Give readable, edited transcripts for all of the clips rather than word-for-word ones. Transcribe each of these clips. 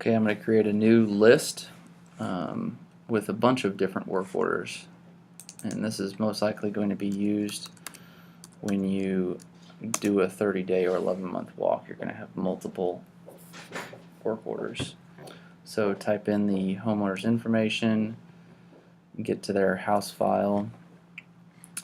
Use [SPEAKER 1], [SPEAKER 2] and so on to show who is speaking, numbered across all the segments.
[SPEAKER 1] Okay, I'm going to create a new list with a bunch of different work orders, and this is most likely going to be used when you do a 30-day or 11-month walk. You're going to have multiple work orders. So type in the homeowner's information, get to their house file,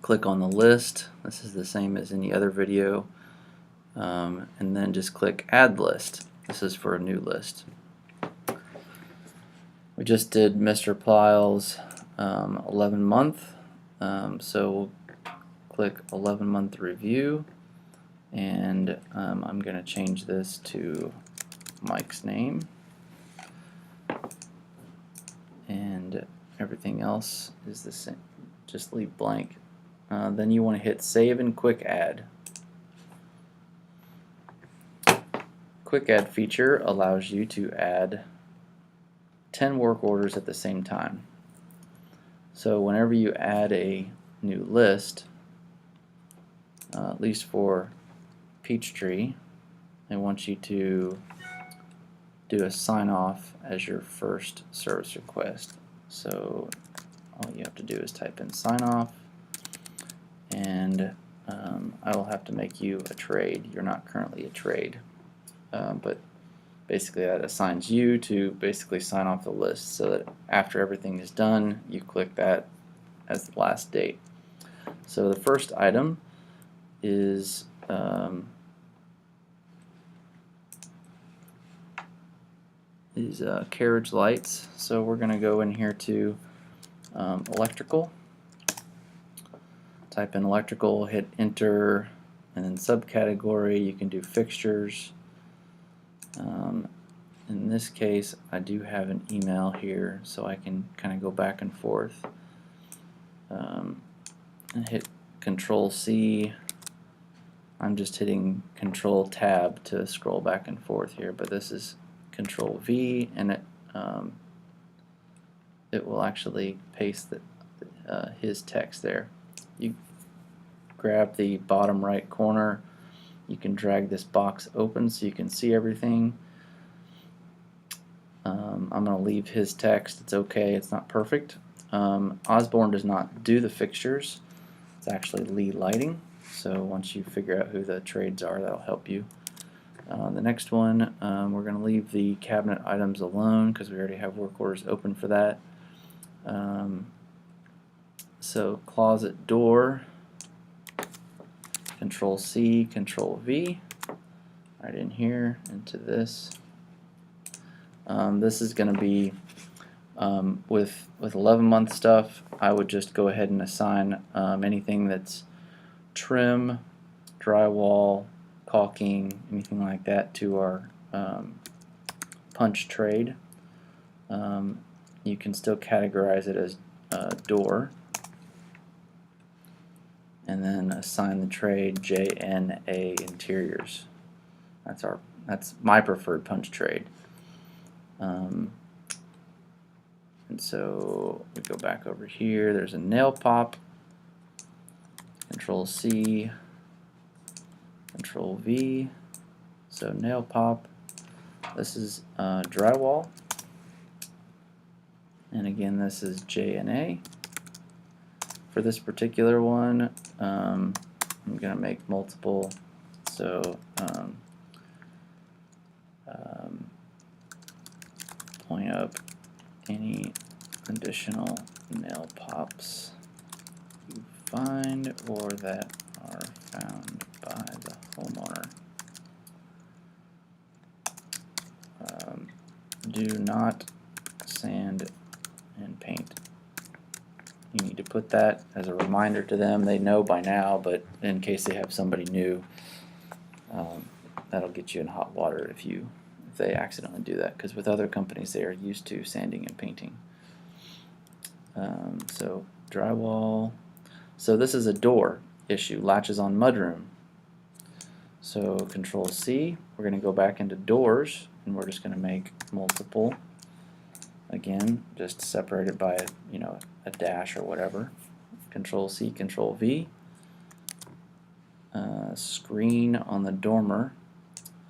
[SPEAKER 1] click on the list. This is the same as any other video, and then just click Add List. This is for a new list. We just did Mr. Plyle's 11-month, so we'll click 11-month review, and I'm going to change this to Mike's name, and everything else is the same. Just leave blank. Then you want to hit Save and Quick Add. Quick Add feature allows you to add 10 work orders at the same time. So whenever you add a new list, at least for Peachtree, I want you to do a sign off as your first service request. So all you have to do is type in sign off, and I will have to make you a trade. You're not currently a trade, but basically that assigns you to basically sign off the list, so that after everything is done you click that as the last date. So the first item is carriage lights. So we're going to go in here to electrical, type in electrical, hit enter, and then subcategory you can do fixtures. In this case I do have an email here, so I can kind of go back and forth and hit Control C. I'm just hitting Control Tab to scroll back and forth here, but this is Control V, and it will actually paste his text there. You grab the bottom right corner, you can drag this box open so you can see everything. I'm going to leave his text. It's okay, it's not perfect. Osborne does not do the fixtures. It's actually Lee Lighting. So once you figure out who the trades are, that'll help you. The next one, we're going to leave the cabinet items alone because we already have work orders open for that. So closet door, Control C, Control V, right in here into this. This is going to be with 11-month stuff. I would just go ahead and assign anything that's trim, drywall, caulking, anything like that to our punch trade. You can still categorize it as door, and then assign the trade JNA Interiors. That's my preferred punch trade. And so we go back over here, there's a nail pop, Control C, Control V, so nail pop. This is drywall, and again this is JNA. For this particular one, I'm going to make multiple, so point up any additional nail pops you find or that are found by the homeowner. Do not sand and paint. You need to put that as a reminder to them. They know by now, but in case they have somebody new, that'll get you in hot water if they accidentally do that, because with other companies they are used to sanding and painting. So drywall. So this is a door issue, latches on mudroom. So Control C, we're going to go back into doors, and we're just going to make multiple. Again, just separated by a dash or whatever. Control C, Control V. Screen on the dormer.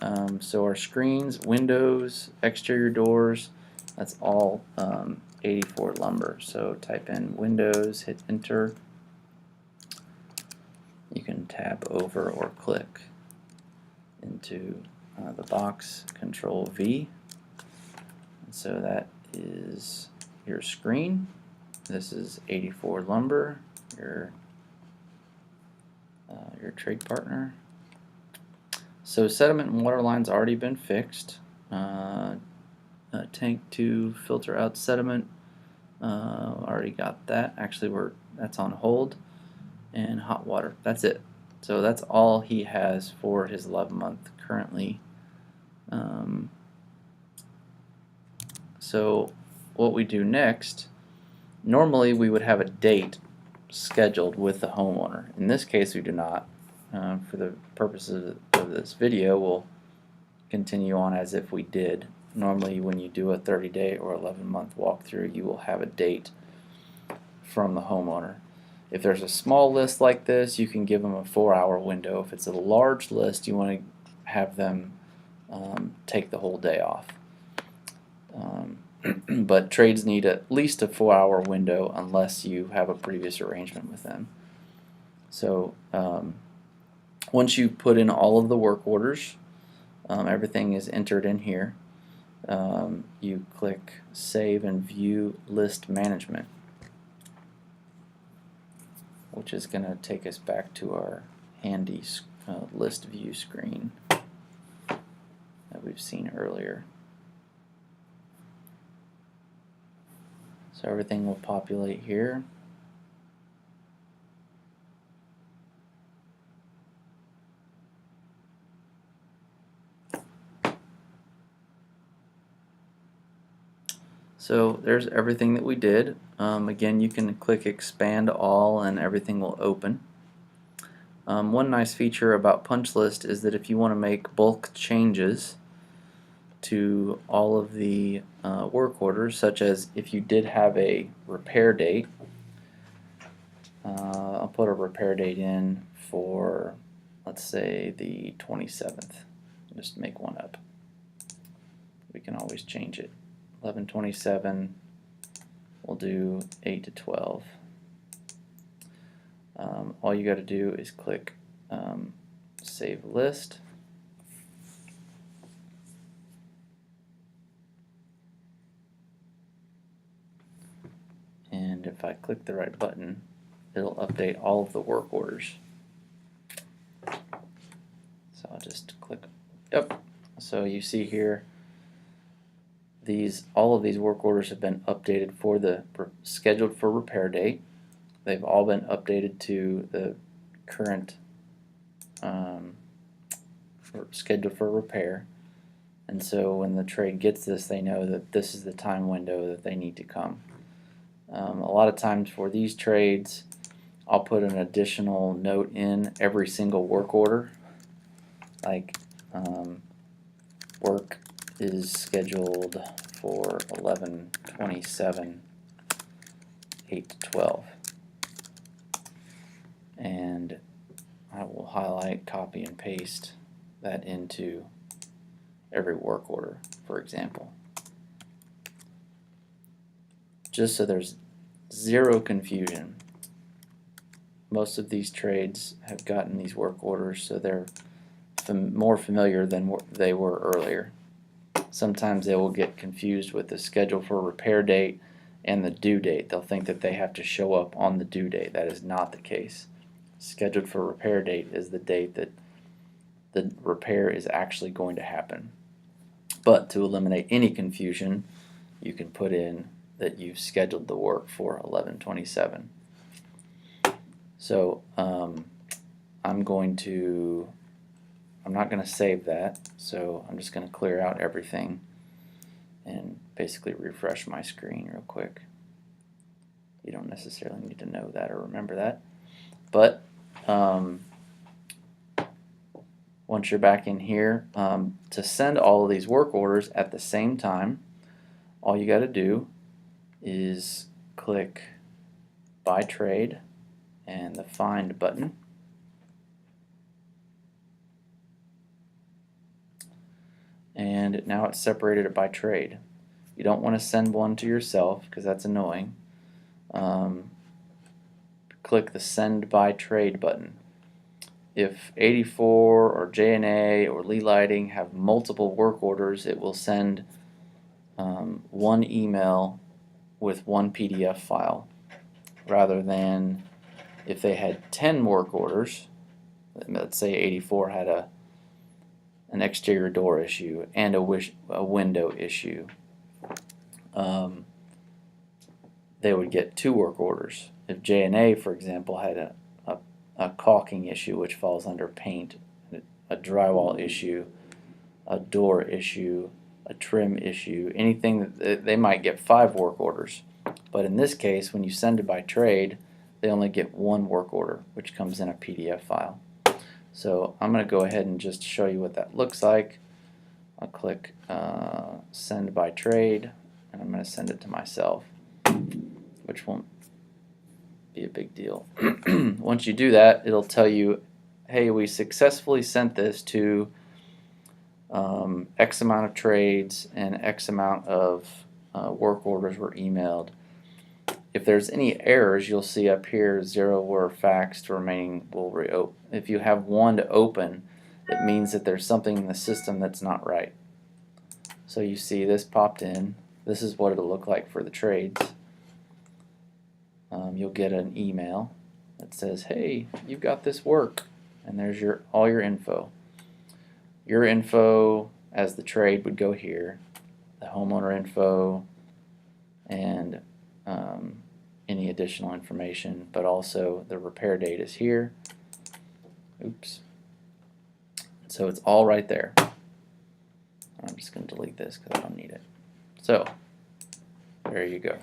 [SPEAKER 1] So our screens, windows, exterior doors, that's all 84 lumber. So type in Windows, hit enter. You can tab over or click into the box, Control V. And so that is your screen. This is 84 lumber, your trade partner. So sediment and water lines already been fixed. Tank to filter out sediment, already got that. Actually, that's on hold. And hot water. That's it. So that's all he has for his 11-month currently. So what we do next, normally we would have a date scheduled with the homeowner. In this case we do not. For the purposes of this video, we'll continue on as if we did. Normally when you do a 30-day or 11-month walkthrough, you will have a date from the homeowner. If there's a small list like this, you can give them a 4-hour window. If it's a large list, you want to have them take the whole day off. But trades need at least a 4-hour window unless you have a previous arrangement with them. So once you put in all of the work orders, everything is entered in here. You click Save and View List Management, which is going to take us back to our handy list view screen that we've seen earlier. So everything will populate here. So there's everything that we did. Again, you can click Expand All and everything will open. One nice feature about Punchlist is that if you want to make bulk changes to all of the work orders, such as if you did have a repair date, I'll put a repair date in for, let's say, the 27th. Just make one up. We can always change it. 11/27, we'll do 8 to 12. All you got to do is click Save List. And if I click the right button, it'll update all of the work orders. So I'll just click, yep. So you see here, all of these work orders have been updated for the scheduled for repair date. They've all been updated to the current scheduled for repair. And so when the trade gets this, they know that this is the time window that they need to come. A lot of times for these trades, I'll put an additional note in every single work order, like work is scheduled for 11/27, 8 to 12. And I will highlight, copy, and paste that into every work order, for example. Just so there's zero confusion. Most of these trades have gotten these work orders, so they're more familiar than they were earlier. Sometimes they will get confused with the schedule for repair date and the due date. They'll think that they have to show up on the due date. That is not the case. Scheduled for repair date is the date that the repair is actually going to happen. But to eliminate any confusion, you can put in that you've scheduled the work for 11/27. So I'm not going to save that, so I'm just going to clear out everything and basically refresh my screen real quick. You don't necessarily need to know that or remember that, but once you're back in here, to send all of these work orders at the same time, all you got to do is click By Trade and the Find button. and now it's separated it by trade. You don't want to send one to yourself because that's annoying. Click the Send by Trade button. If 84 or J&A or Lee Lighting have multiple work orders, it will send one email with one PDF file, rather than if they had 10 work orders. Let's say 84 had an exterior door issue and a window issue. They would get 2 work orders. If J&A, for example, had a caulking issue, which falls under paint, a drywall issue, a door issue, a trim issue, anything that they might get 5 work orders. But in this case, when you send it by trade, they only get 1 work order, which comes in a PDF file. So I'm going to go ahead and just show you what that looks like. I'll click Send by Trade, and I'm going to send it to myself, which won't be a big deal. Once you do that, it'll tell you, hey, we successfully sent this to X amount of trades and X amount of work orders were emailed. If there's any errors, you'll see up here 0 were faxed, remaining will reopen. If you have 1 to open, it means that there's something in the system that's not right. So you see this popped in. This is what it'll look like for the trades. You'll get an email that says, hey, you've got this work, and there's all your info. Your info as the trade would go here, the homeowner info, and any additional information, but also the repair date is here. Oops. So it's all right there. I'm just going to delete this because I don't need it. So there you go.